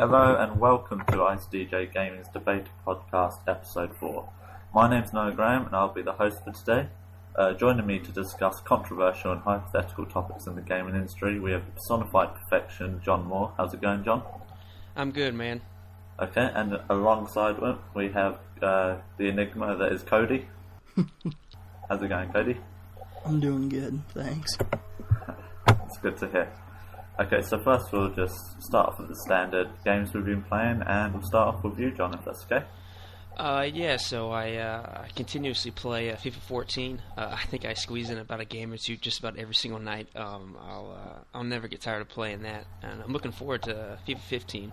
Hello and welcome to IceDJ Gaming's deBETA podcast episode 4. My name's Noah Graham and I'll be the host for today. Joining me to discuss controversial and hypothetical topics in the gaming industry, we have personified perfection, John Moore. How's it going, John? I'm good, man. Okay, and alongside him we have the enigma that is Cody. How's it going, Cody? I'm doing good, thanks. It's good to hear. Okay, so first we'll just start off with the standard games we've been playing, and we'll start off with you, John, if that's okay. So I continuously play FIFA 14. I think I squeeze in about a game or two just about every single night. I'll never get tired of playing that, and I'm looking forward to FIFA 15.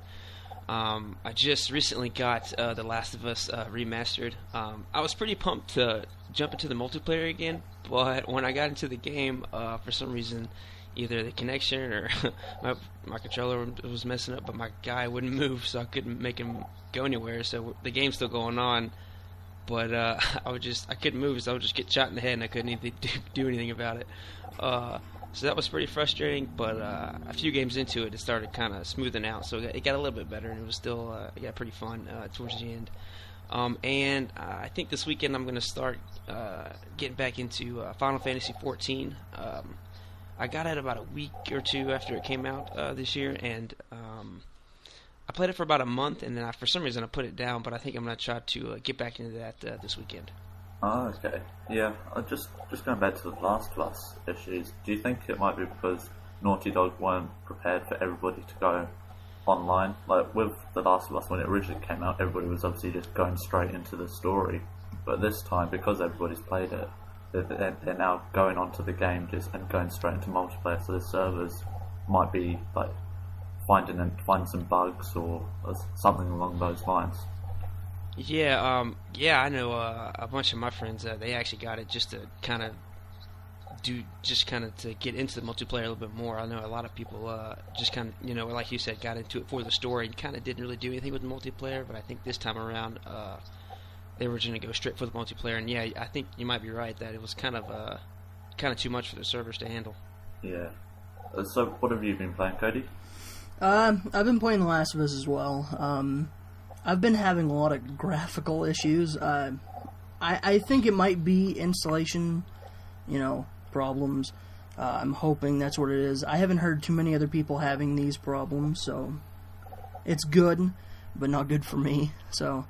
I just recently got The Last of Us remastered. I was pretty pumped to jump into the multiplayer again, but when I got into the game, for some reason, either the connection or my controller was messing up, but my guy wouldn't move, so I couldn't make him go anywhere. So the game's still going on, but I couldn't move, so I would just get shot in the head, and I couldn't even do anything about it. So that was pretty frustrating, but a few games into it, it started kind of smoothing out, so it got a little bit better, and it was still it got pretty fun towards the end. And I think this weekend I'm going to start getting back into Final Fantasy 14. I got it about a week or two after it came out this year, and I played it for about a month, and then for some reason I put it down, but I think I'm going to try to get back into that this weekend. Oh, okay. Yeah, just going back to the Last of Us issues, do you think it might be because Naughty Dog weren't prepared for everybody to go online? Like, with The Last of Us, when it originally came out, everybody was obviously just going straight into the story, but this time, because everybody's played it, they're now going onto the game and going straight into multiplayer, so the servers might be like finding some bugs or something along those lines. Yeah, I know a bunch of my friends. They actually got it just to kind of to get into the multiplayer a little bit more. I know a lot of people just kind of, like you said, got into it for the story and kind of didn't really do anything with the multiplayer. But I think this time around, they were going to go straight for the multiplayer, and yeah, I think you might be right that it was kind of too much for the servers to handle. Yeah. So, what have you been playing, Cody? I've been playing The Last of Us as well. I've been having a lot of graphical issues. I think it might be installation, problems. I'm hoping that's what it is. I haven't heard too many other people having these problems, so it's good, but not good for me. So,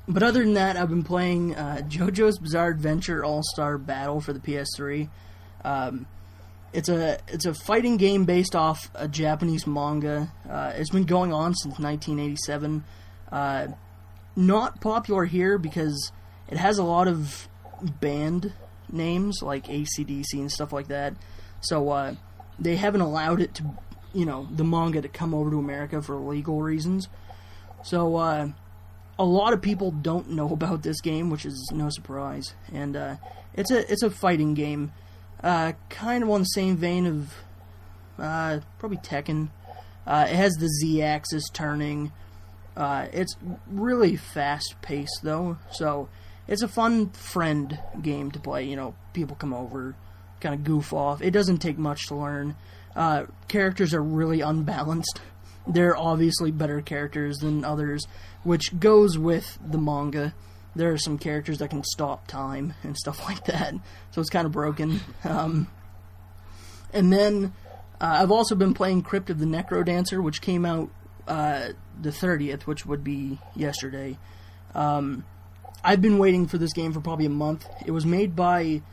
but other than that, I've been playing JoJo's Bizarre Adventure All-Star Battle for the PS3. It's a fighting game based off a Japanese manga. It's been going on since 1987. Not popular here because it has a lot of band names like AC/DC and stuff like that. So they haven't allowed it to, the manga to come over to America for legal reasons. So a lot of people don't know about this game, which is no surprise. And it's a fighting game. Kind of on the same vein of probably Tekken. It has the Z-axis turning. It's really fast-paced, though, so it's a fun friend game to play. People come over, kind of goof off. It doesn't take much to learn. Characters are really unbalanced. They're obviously better characters than others, which goes with the manga. There are some characters that can stop time and stuff like that, so it's kind of broken. And then I've also been playing Crypt of the Necrodancer, which came out the 30th, which would be yesterday. I've been waiting for this game for probably a month. It was made by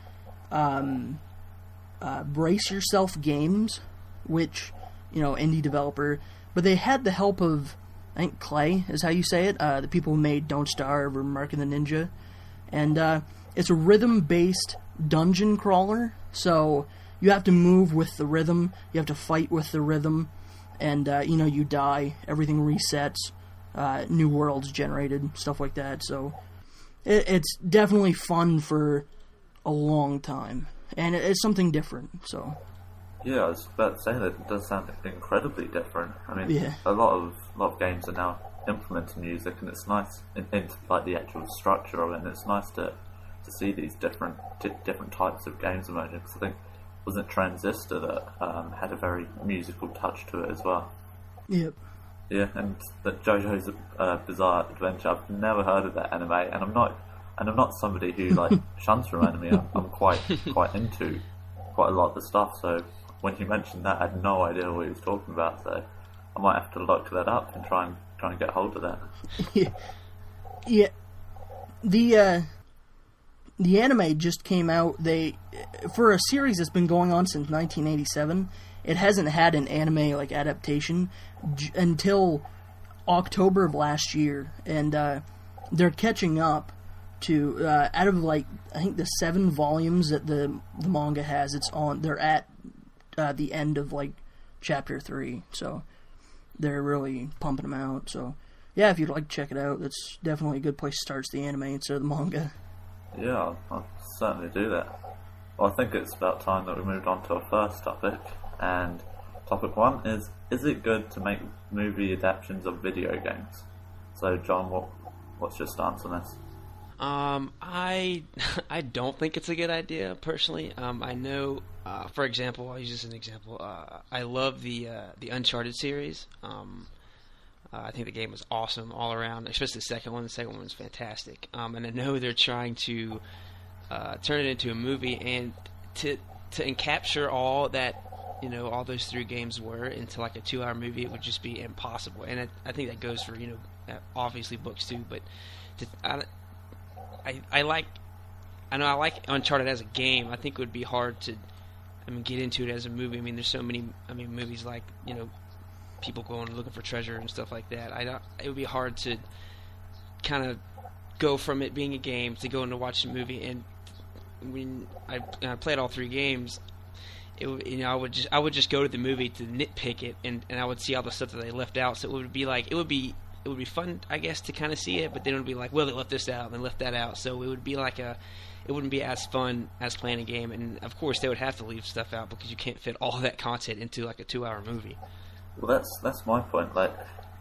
Brace Yourself Games, which, indie developer, but they had the help of, I think Clay is how you say it, the people who made Don't Starve or Mark and the Ninja. And it's a rhythm-based dungeon crawler, so you have to move with the rhythm, you have to fight with the rhythm, and, you die, everything resets, new worlds generated, stuff like that. So it's definitely fun for a long time, and it's something different, so... Yeah, I was about to say that it does sound incredibly different. I mean, yeah. a lot of games are now implementing music, and it's nice into like the actual structure of it. And it's nice to see these different types of games emerging. Because I think wasn't it Transistor that had a very musical touch to it as well. Yep. Yeah, and the JoJo's Bizarre Adventure. I've never heard of that anime, and I'm not somebody who like shuns from anime. I'm quite into quite a lot of the stuff. So when you mentioned that, I had no idea what he was talking about. So I might have to look that up and try and get hold of that. Yeah. The anime just came out. For a series that's been going on since 1987, it hasn't had an anime like adaptation until October of last year, and they're catching up to out of like I think the 7 volumes that the manga has. They're at the end of like chapter 3, so they're really pumping them out. So yeah, if you'd like to check it out, that's definitely a good place to start the anime instead of the manga. Yeah, I'll certainly do that. Well, I think it's about time that we moved on to our first topic, and topic 1 is it good to make movie adaptations of video games? So, John, what's your stance on this? I don't think it's a good idea, personally. I know, for example, I'll use this as an example. I love the Uncharted series. I think the game was awesome all around, especially the second one. The second one was fantastic. And I know they're trying to turn it into a movie, and to encapture all that, all those 3 games were into like a 2-hour movie, it would just be impossible. And I think that goes for, obviously books too, but I like Uncharted as a game. I think it would be hard to, get into it as a movie. There's so many, movies like, people going looking for treasure and stuff like that. It would be hard to kind of go from it being a game to going to watch a movie. And when I played all 3 games, I would just go to the movie to nitpick it, and I would see all the stuff that they left out. So it would be fun, I guess, to kind of see it, but then it would be like, well, they left this out and they left that out. So it would be like it wouldn't be as fun as playing a game. And of course, they would have to leave stuff out because you can't fit all that content into like a 2-hour movie. Well, that's my point. Like,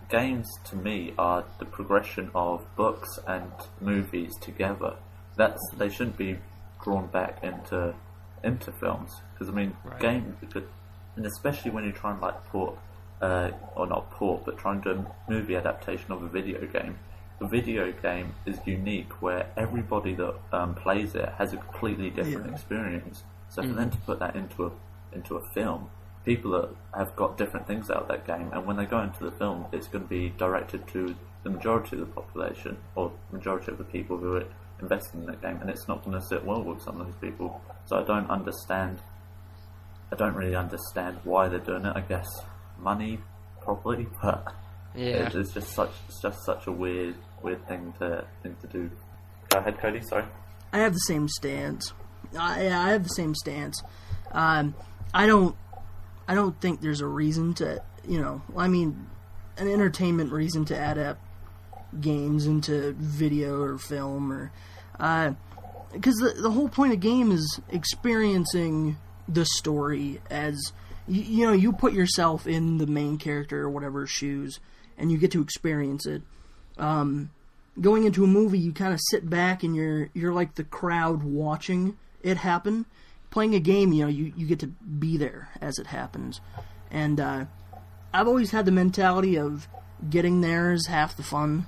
games to me are the progression of books and movies together. They shouldn't be drawn back into films, because right. Games, and especially when you try and like port, or not port, but try and do a movie adaptation of a video game. The video game is unique, where everybody that plays it has a completely different experience. So for them to put that into a film, people that have got different things out of that game, and when they go into the film, it's going to be directed to the majority of the population, or majority of the people who are investing in that game, and it's not going to sit well with some of those people. So I don't really understand why they're doing it. I guess money, probably, but yeah, it's just such a weird thing to do. Go ahead, Cody. Sorry. I have the same stance. I have the same stance. I don't think there's a reason to, an entertainment reason to adapt games into video or film, or because the whole point of game is experiencing the story as you put yourself in the main character or whatever's shoes, and you get to experience it. Going into a movie, you kind of sit back and you're like the crowd watching it happen. Playing a game, you get to be there as it happens. And I've always had the mentality of getting there is half the fun.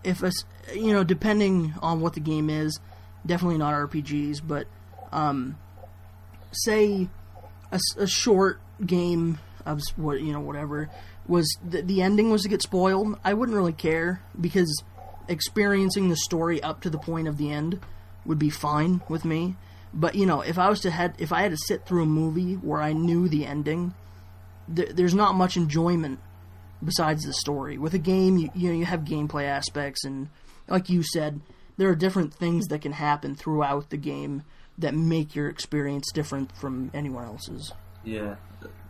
Depending on what the game is, definitely not RPGs, but say a short game of whatever was the ending was to get spoiled, I wouldn't really care, because experiencing the story up to the point of the end would be fine with me. But if I had to sit through a movie where I knew the ending, there's not much enjoyment besides the story. With a game, you have gameplay aspects, and like you said, there are different things that can happen throughout the game that make your experience different from anyone else's. Yeah,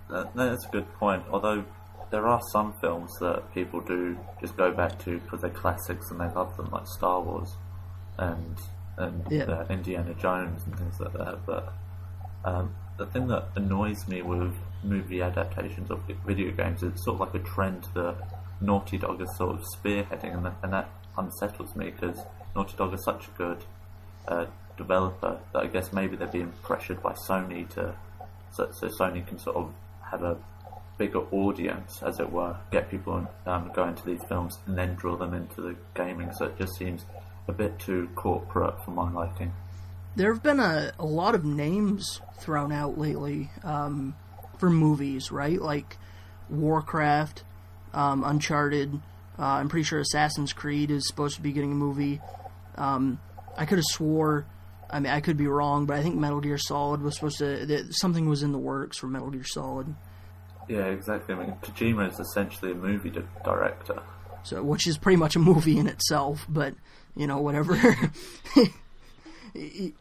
that's a good point. Although there are some films that people do just go back to because they're classics and they love them, like Star Wars and Indiana Jones and things like that. But the thing that annoys me with movie adaptations of video games is it's sort of like a trend that Naughty Dog is sort of spearheading, and that unsettles me, because Naughty Dog is such a good developer that I guess maybe they're being pressured by Sony so Sony can sort of have a bigger audience, as it were, get people going to these films and then draw them into the gaming. So it just seems a bit too corporate for my liking. There have been a lot of names thrown out lately for movies, right? Like Warcraft, Uncharted. I'm pretty sure Assassin's Creed is supposed to be getting a movie. I could have swore, I mean, I could be wrong, but I think Metal Gear Solid was supposed to, something was in the works for Metal Gear Solid. Yeah, exactly. I mean, Kojima is essentially a movie director. So, which is pretty much a movie in itself, but, you know, whatever.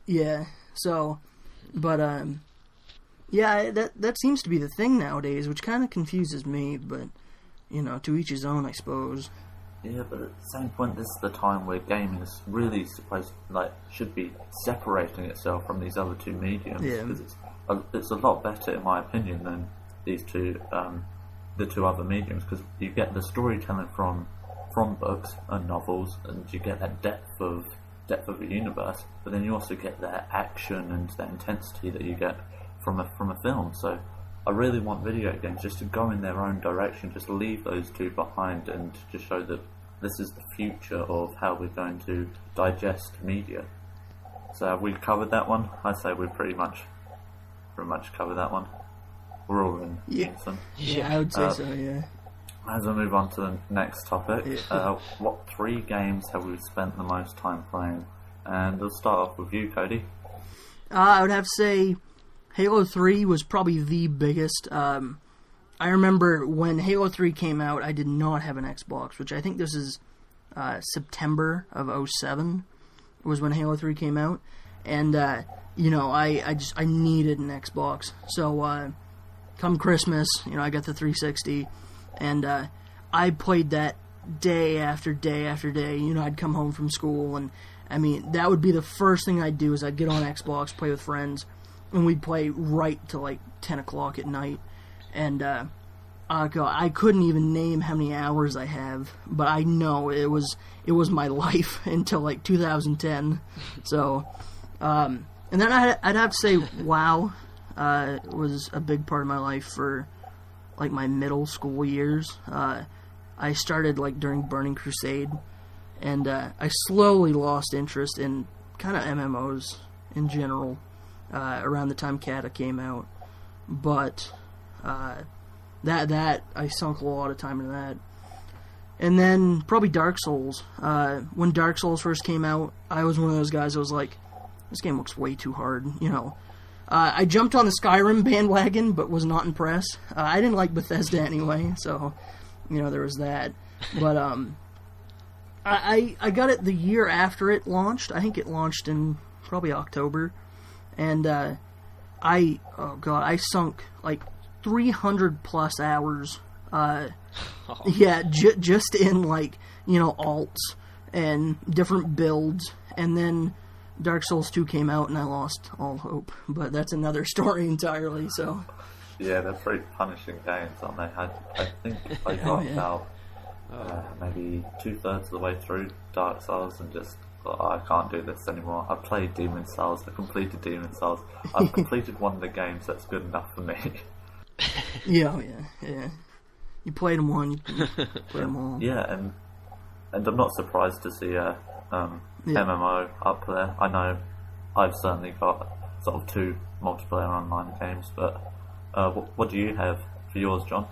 Yeah, so, but, yeah, that seems to be the thing nowadays, which kind of confuses me, but, you know, to each his own, I suppose. Yeah, but at the same point, this is the time where gaming is really supposed, should be separating itself from these other two mediums. Yeah. Because it's a lot better, in my opinion, than these two, the two other mediums, because you get the storytelling from books and novels, and you get that depth of the universe, but then you also get that action and that intensity that you get from a film. So I really want video games just to go in their own direction, just leave those two behind, and just show that this is the future of how we're going to digest media. So have we covered that one? I'd say we've pretty much covered that one. We're all in unison. Yeah, I would say so, yeah. As we move on to the next topic, what 3 games have we spent the most time playing? And we'll start off with you, Cody. I would have to say Halo 3 was probably the biggest. I remember when Halo 3 came out, I did not have an Xbox, which I think this is September of 2007 was when Halo 3 came out. And, you know, I needed an Xbox. So, come Christmas, you know, I got the 360, and I played that day after day after day. You know, I'd come home from school, and, I mean, that would be the first thing I'd do is I'd get on Xbox, play with friends, and we'd play right till 10 o'clock at night. And I couldn't even name how many hours I have, but I know it was my life until 2010. So, and then I'd have to say WoW was a big part of my life for my middle school years. I started during Burning Crusade, and I slowly lost interest in kind of MMOs in general. Around the time Kata came out, but that I sunk a lot of time into that. And then probably Dark Souls. When Dark Souls first came out, I was one of those guys that was like, this game looks way too hard, you know. I jumped on the Skyrim bandwagon, but was not impressed. I didn't like Bethesda anyway, so, you know, there was that. But I got it the year after it launched. I think it launched in probably October. And I sunk 300 plus hours. Yeah, just in alts and different builds. And then Dark Souls 2 came out, and I lost all hope. But that's another story entirely. So. Yeah, they're pretty punishing games, aren't they? I think I got about maybe 2/3 of the way through Dark Souls and just. I can't do this anymore. I played Demon Souls. I completed Demon Souls. I've completed one of the games that's good enough for me. Yeah. You played them one, you played them all. Yeah, and I'm not surprised to see a MMO up there. I know I've certainly got sort of 2 multiplayer online games, but what do you have for yours, John?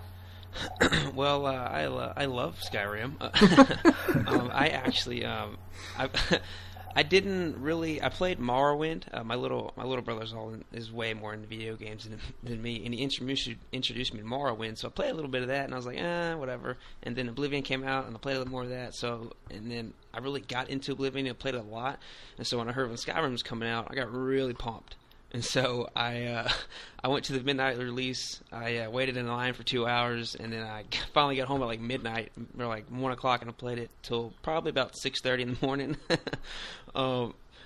Well, I love Skyrim. I actually I didn't really. I played Morrowind. My little brother's is way more into video games than me, and he introduced me to Morrowind. So I played a little bit of that, and I was like, whatever. And then Oblivion came out, and I played a little more of that. So, and then I really got into Oblivion and played it a lot. And so when I heard when Skyrim was coming out, I got really pumped. And so I went to the midnight release. I waited in line for 2 hours, and then I finally got home at midnight or 1 o'clock, and I played it till probably about 6:30 in the morning.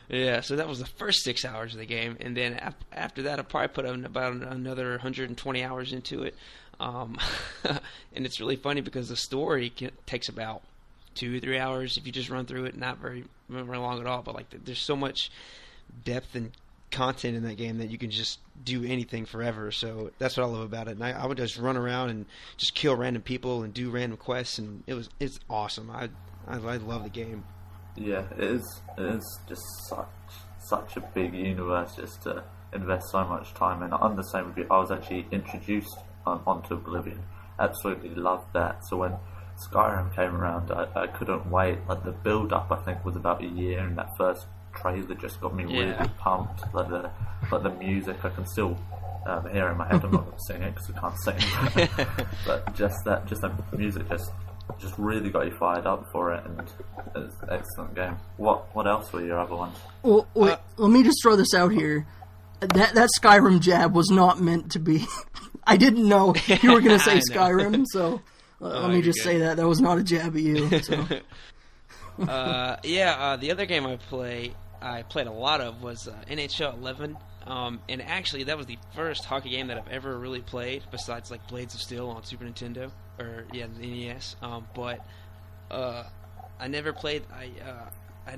Yeah, so that was the first 6 hours of the game, and then after that, I probably put about another 120 hours into it. And it's really funny because the story takes about 2-3 hours if you just run through it, not very long at all. But there's so much depth and content in that game that you can just do anything forever. So that's what I love about it. And I would just run around and just kill random people and do random quests, and it's awesome. I love the game. Yeah, it is just such a big universe just to invest so much time in. I'm the same with you. I was actually introduced onto Oblivion. Absolutely loved that. So when Skyrim came around, I couldn't wait. Like the build up, I think, was about a year, and that first trailer just got me really pumped. Like the music, I can still hear in my head. I'm not going to sing it because I can't sing, but just that music just really got you fired up for it, and it's an excellent game. What else were your other ones? Well, wait, let me just throw this out here. That Skyrim jab was not meant to be. I didn't know you were going to say Skyrim, so let me just say that was not a jab at you. So. The other game I played a lot of was NHL 11. And actually, that was the first hockey game that I've ever really played, besides like Blades of Steel on Super Nintendo, or the NES. But I never played. I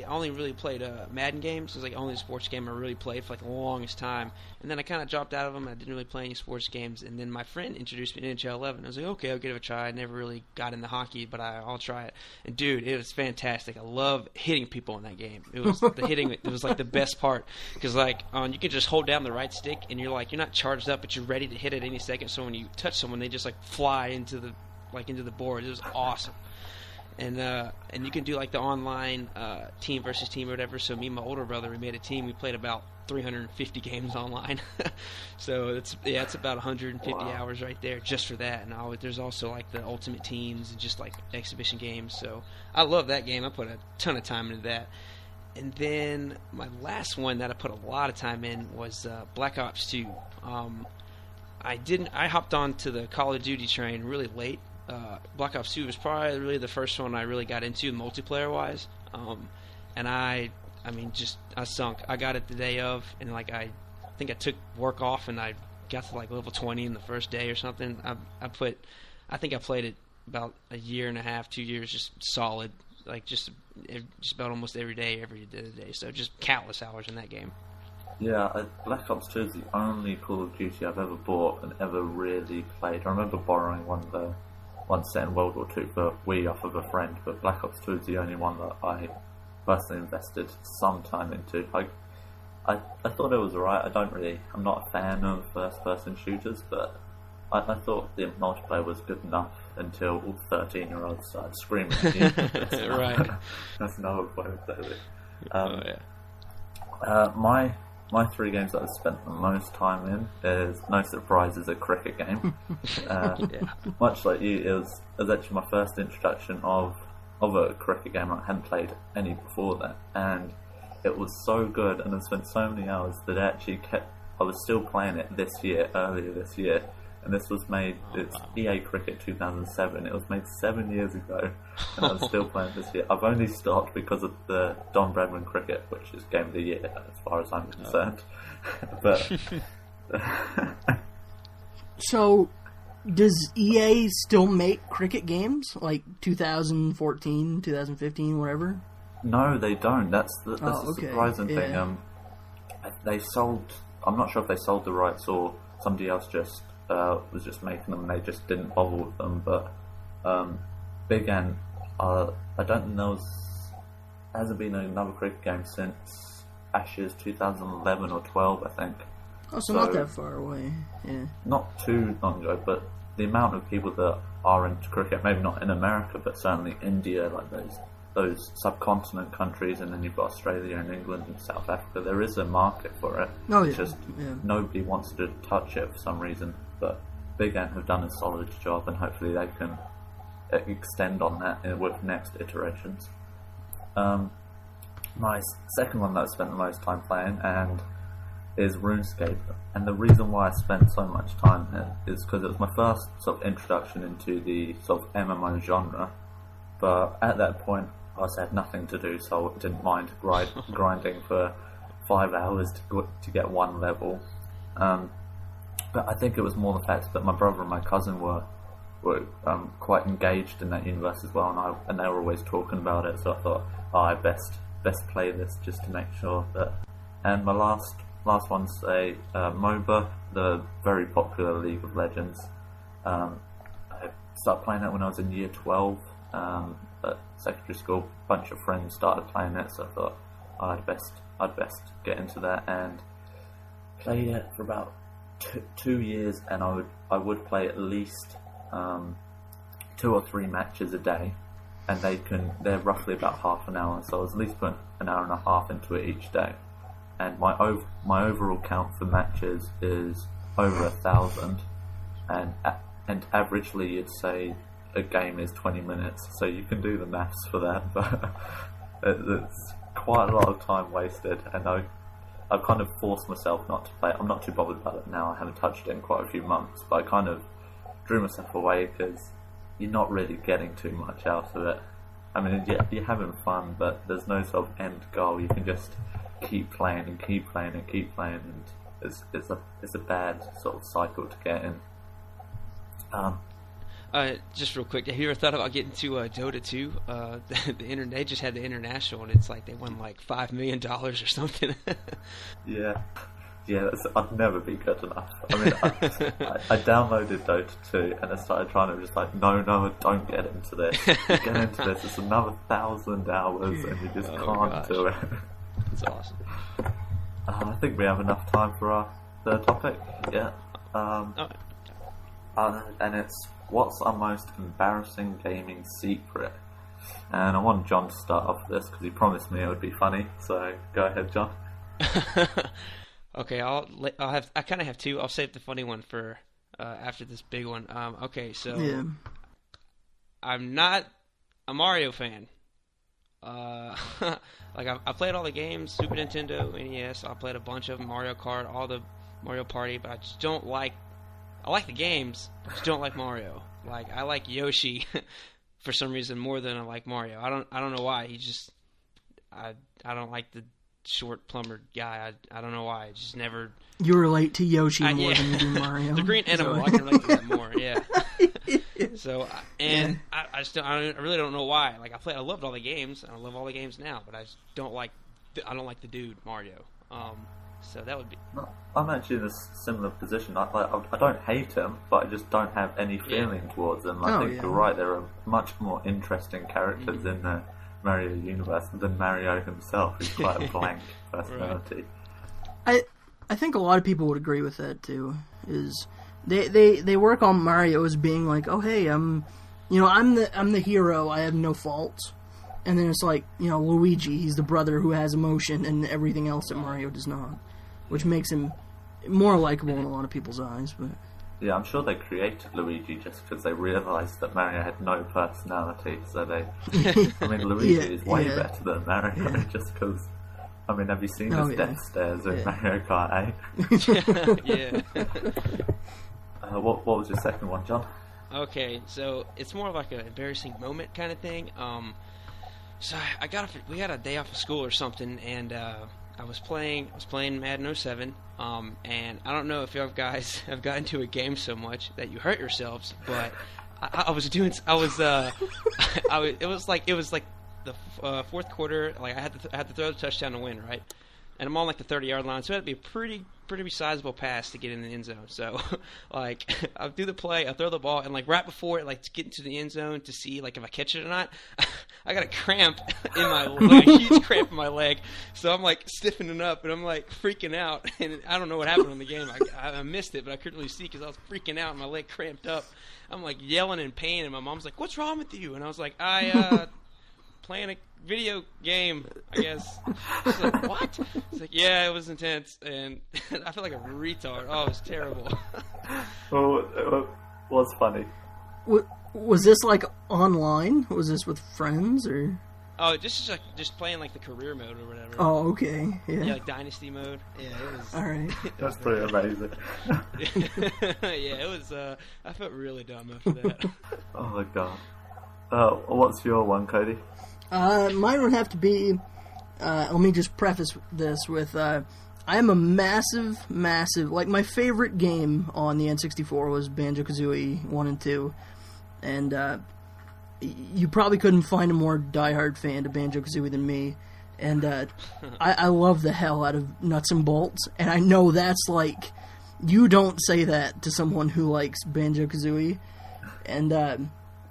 only really played Madden games. It was like only a sports game I really played for like the longest time. And then I kind of dropped out of them. I didn't really play any sports games. And then my friend introduced me to NHL 11. I was like, okay, I'll give it a try. I never really got into hockey, but I'll try it. And dude, it was fantastic. I love hitting people in that game. It was the hitting. It was like the best part, because like you can just hold down the right stick and you're not charged up, but you're ready to hit at any second. So when you touch someone, they just like fly into the board. It was awesome. And you can do like the online team versus team or whatever. So me and my older brother, we made a team. We played about 350 games online. So it's about 150 hours right there just for that. And there's also like the ultimate teams and just like exhibition games. So I love that game. I put a ton of time into that. And then my last one that I put a lot of time in was Black Ops 2. I hopped on to the Call of Duty train really late. Black Ops 2 was probably really the first one I really got into multiplayer wise, and I sunk. I got it the day of, and like I think I took work off, and I got to like level 20 in the first day or something. I think I played it about a year and a half, 2 years, just solid, like just about almost every day, every day. So just countless hours in that game. Yeah, Black Ops 2 is the only Call of Duty I've ever bought and ever really played. I remember borrowing one set in World War II for Wii off of a friend, but Black Ops 2 is the only one that I personally invested some time into. I thought it was alright. I'm not a fan of first-person shooters, but I thought the multiplayer was good enough until all 13-year-olds started screaming at you. Right. That's another way of playing it. My three games that I've spent the most time in is, no surprise, is a cricket game. Much like you, it was actually my first introduction of a cricket game. I hadn't played any before that, and it was so good, and I spent so many hours that I was still playing it earlier this year, and this was made, it's EA Cricket 2007, it was made 7 years ago, and I'm still playing this year. I've only stopped because of the Don Bradman cricket, which is Game of the Year, as far as I'm concerned. But So, does EA still make cricket games, like 2014, 2015, whatever? No, they don't. That's the surprising thing. Yeah. They sold, I'm not sure if they sold the rights or somebody else just was just making them and they just didn't bother with them, but Big Ant, I don't know, hasn't been another cricket game since Ashes 2011 or 12, I think. Oh, so not that far away. Yeah. Not too long ago, but the amount of people that are into cricket, maybe not in America, but certainly India, like those subcontinent countries, and then you've got Australia and England and South Africa, there is a market for it. Oh, yeah. It's just nobody wants to touch it for some reason. But Big Ant have done a solid job, and hopefully they can extend on that with next iterations. My second one that I spent the most time playing is RuneScape, and the reason why I spent so much time here is because it was my first sort of introduction into the sort of MMO genre. But at that point, I also had nothing to do, so I didn't mind grinding for 5 hours to get one level. But I think it was more the fact that my brother and my cousin were quite engaged in that universe as well, and they were always talking about it. So I thought, I best play this just to make sure that. And my last one's a MOBA, the very popular League of Legends. I started playing it when I was in year 12 at secondary school. A bunch of friends started playing it, so I thought I'd best get into that, and played it for about 2 years. And I would play at least 2 or 3 matches a day, and they're roughly about half an hour, so I was at least putting an hour and a half into it each day. And my overall count for matches is over 1,000, and averagely you'd say a game is 20 minutes, so you can do the maths for that. But it's quite a lot of time wasted, and I've kind of forced myself not to play it. I'm not too bothered about it now. I haven't touched it in quite a few months, but I kind of drew myself away because you're not really getting too much out of it. I mean, you're having fun, but there's no sort of end goal. You can just keep playing and keep playing and keep playing, and it's a bad sort of cycle to get in. Just real quick, have you ever thought about getting to Dota 2? They just had the international, and it's like they won like $5 million or something. Yeah, I'd never be good enough. I mean, I downloaded Dota 2 and I started trying to just like, no, don't get into this. You get into this, it's another 1,000 hours, and you just can't do it. That's awesome. I think we have enough time for our third topic. Yeah. And it's, what's our most embarrassing gaming secret? And I want John to start off with this because he promised me it would be funny. So go ahead, John. Okay, I kind of have 2. I'll save the funny one for after this big one. Okay, so Yeah. I'm not a Mario fan. Like I played all the games, Super Nintendo, NES. I played a bunch of them, Mario Kart, all the Mario Party, but I just don't like. I like the games, I just don't like Mario. Like I like Yoshi for some reason more than I like Mario. I don't know why. I don't like the short plumbered guy. I don't know why. I just never. You relate to Yoshi more than you do Mario. The green animal, I can relate to that more. Yeah. So I really don't know why. Like I loved all the games, and I love all the games now, but I just don't like. I don't like the dude Mario. So that would be. I'm actually in a similar position. I don't hate him, but I just don't have any feeling towards him. I think you're right. There are much more interesting characters in the Mario universe than Mario himself. He's quite a blank personality. Right. I think a lot of people would agree with that too. Is they work on Mario as being like, oh hey, I'm the hero. I have no faults. And then it's like, Luigi, he's the brother who has emotion and everything else that Mario does not, which makes him more likable in a lot of people's eyes. But yeah, I'm sure they created Luigi just because they realised that Mario had no personality. So Luigi is way better than Mario just because. I mean, have you seen his death stares in Mario Kart 8? Yeah. What was your second one, John? Okay, so it's more of like an embarrassing moment kind of thing. So we had a day off of school or something, and I was playing Madden 07, and I don't know if you guys have gotten to a game so much that you hurt yourselves, but it was like the fourth quarter. Like I had to throw the touchdown to win, right? And I'm on like the 30-yard line, so it had to be a pretty sizable pass to get in the end zone. So, like, I do the play, I throw the ball, and like right before it, like to get into the end zone to see like if I catch it or not, I got a cramp in my leg, a huge cramp in my leg. So I'm like stiffening up, and I'm like freaking out, and I don't know what happened in the game. I missed it, but I couldn't really see because I was freaking out, and my leg cramped up. I'm like yelling in pain, and my mom's like, "What's wrong with you?" And I was like, playing a video game, I guess. She's like, what? It's like, yeah, it was intense, and I felt like a retard. Oh, it was terrible. Well, it was funny. Was this like online? Was this with friends or? Oh, just playing like the career mode or whatever. Oh, okay. Yeah, like dynasty mode. Yeah, it was. All right. That's pretty amazing. Yeah, it was. I felt really dumb after that. Oh my god. What's your one, Cody? Mine would have to be, let me just preface this with, I am a massive, like, my favorite game on the N64 was Banjo-Kazooie 1 and 2, and, you probably couldn't find a more diehard fan to Banjo-Kazooie than me, And I love the hell out of Nuts and Bolts, and I know that's like, you don't say that to someone who likes Banjo-Kazooie. And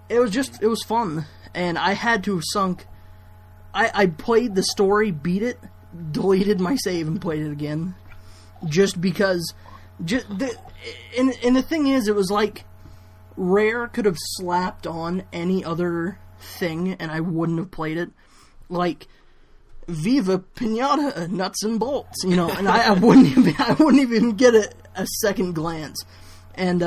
it was fun, and I had to have sunk. I played the story, beat it, deleted my save, and played it again, just because. And the thing is, it was like Rare could have slapped on any other thing, and I wouldn't have played it. Like Viva Pinata, Nuts and Bolts, and I wouldn't even get a second glance, and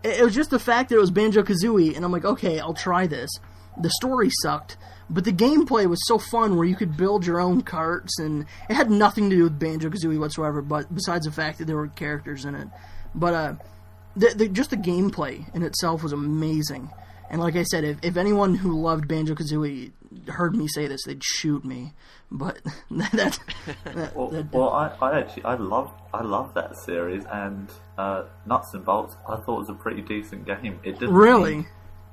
it was just the fact that it was Banjo-Kazooie, and I'm like, okay, I'll try this. The story sucked, but the gameplay was so fun, where you could build your own carts, and it had nothing to do with Banjo-Kazooie whatsoever, but besides the fact that there were characters in it. But just the gameplay in itself was amazing. And like I said, if anyone who loved Banjo-Kazooie heard me say this, they'd shoot me. But I love that series, and Nuts and Bolts I thought was a pretty decent game. It didn't really.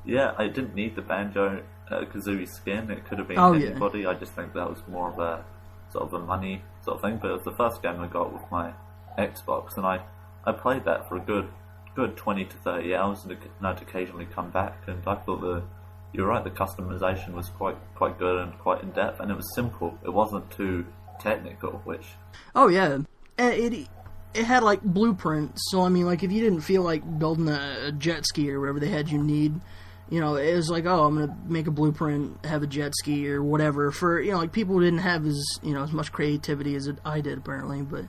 It didn't need the Banjo-Kazooie skin. It could have been anybody. Yeah. I just think that was more of a sort of a money sort of thing. But it was the first game I got with my Xbox, and I played that for a good 20 to 30 hours, and I'd occasionally come back, and I thought you're right, the customization was quite good and quite in depth, and it was simple. It wasn't too technical, which... Oh yeah, it had like blueprints, so I mean, like if you didn't feel like building a jet ski or whatever they had you need, it was like, oh, I'm gonna make a blueprint, have a jet ski or whatever, for like people who didn't have as much creativity as I did apparently, but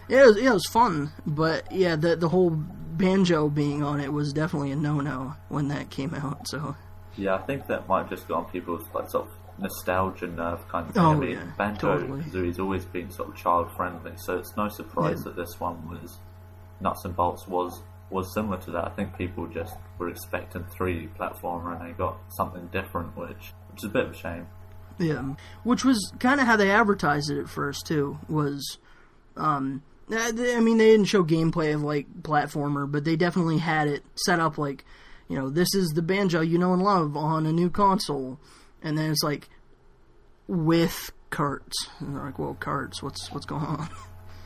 it was fun. But yeah, the whole Banjo being on it was definitely a no-no when that came out. So yeah, I think that might have just got on people's like sort of nostalgia nerve kind of thing. Yeah, Banjo-Kazooie's always been sort of child-friendly, so it's no surprise that this one was Nuts and Bolts was similar to that. I think people just were expecting 3D platformer, and they got something different, which is a bit of a shame. Yeah, which was kind of how they advertised it at first too. Was I mean, they didn't show gameplay of like platformer, but they definitely had it set up like, this is the Banjo you know and love on a new console, and then it's like with carts, and they're like, well, carts, what's going on?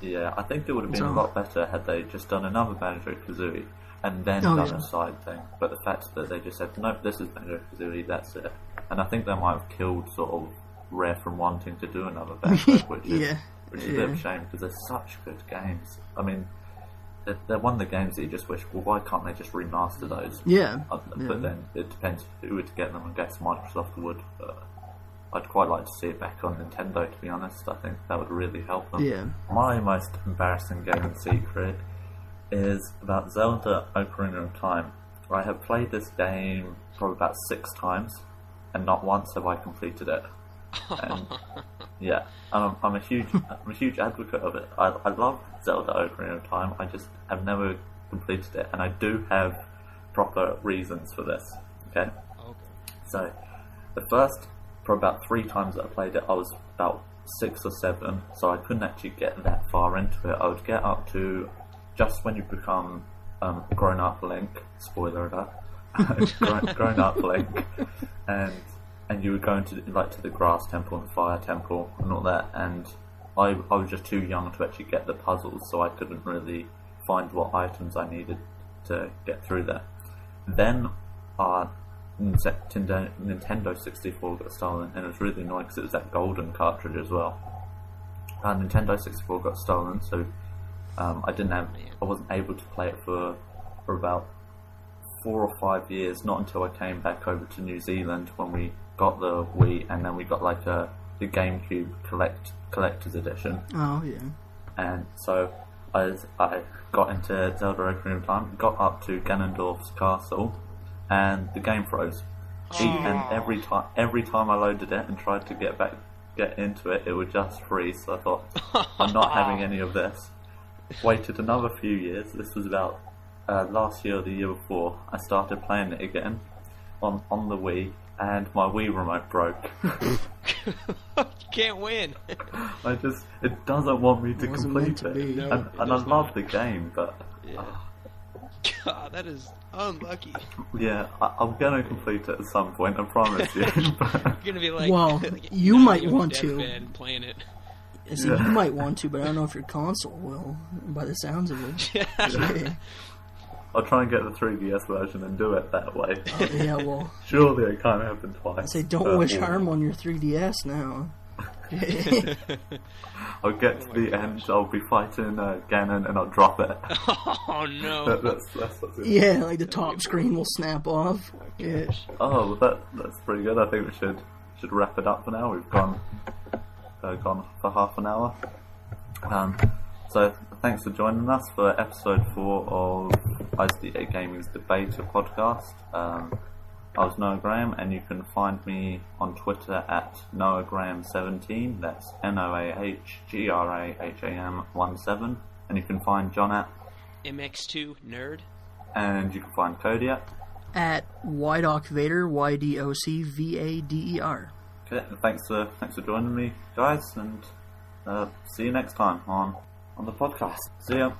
Yeah, I think it would have been a lot better had they just done another Banjo-Kazooie and then done a side thing. But the fact that they just said, nope, this is Banjo-Kazooie, that's it. And I think that might have killed sort of Rare from wanting to do another Banjo, which is a bit of a shame, because they're such good games. I mean, they're one of the games that you just wish, well, why can't they just remaster those? Yeah. But then it depends who would get them. I guess Microsoft would, but I'd quite like to see it back on Nintendo, to be honest. I think that would really help them. Yeah. My most embarrassing gaming secret is about Zelda Ocarina of Time. I have played this game probably about 6 times, and not once have I completed it. And yeah, I'm a huge advocate of it. I love Zelda Ocarina of Time. I just have never completed it, and I do have proper reasons for this. Okay. So the first, for about 3 times that I played it, I was about 6 or 7, so I couldn't actually get that far into it. I would get up to just when you become grown up Link. Spoiler alert. grown up Link, and you were going to the grass temple and fire temple and all that, and I was just too young to actually get the puzzles, so I couldn't really find what items I needed to get through there. Then Nintendo 64 got stolen, and it was really annoying because it was that golden cartridge as well. Nintendo 64 got stolen, so I wasn't able to play it for about 4 or 5 years, not until I came back over to New Zealand when we got the Wii, and then we got like the GameCube collector's edition. Oh yeah. And so I got into Zelda Ocarina of Time, got up to Ganondorf's castle, and the game froze. And every time I loaded it and tried to get into it, it would just freeze. So I thought, I'm not having any of this. Waited another few years. This was about last year or the year before. I started playing it again on the Wii, and my Wii remote broke. You can't win. It doesn't want me to complete it. No, and I love the game, but... Yeah. God, that is unlucky. Yeah, I'm gonna complete it at some point, I promise you. But You're gonna be like, Well, like you might want to. deathbed playing it. See, you might want to, but I don't know if your console will, by the sounds of it. Yeah. I'll try and get the 3DS version and do it that way. Yeah, well, Surely it can't happen twice. I say don't wish harm on your 3DS now. I'll get to the end, I'll be fighting Ganon and I'll drop it. Oh no! That's it. Yeah, like the top screen will snap off. Yeah. Oh, well, that's pretty good. I think we should wrap it up for now. We've gone for half an hour. So thanks for joining us for episode 4 of IceDJ Gaming's deBETA podcast. I was Noah Graham, and you can find me on Twitter at NoahGraham17. That's NoahGraham17. And you can find John at MX2 Nerd. And you can find Cody At YDocVader, YDOCVADER. Okay, thanks for joining me, guys, and see you next time on the podcast. See ya.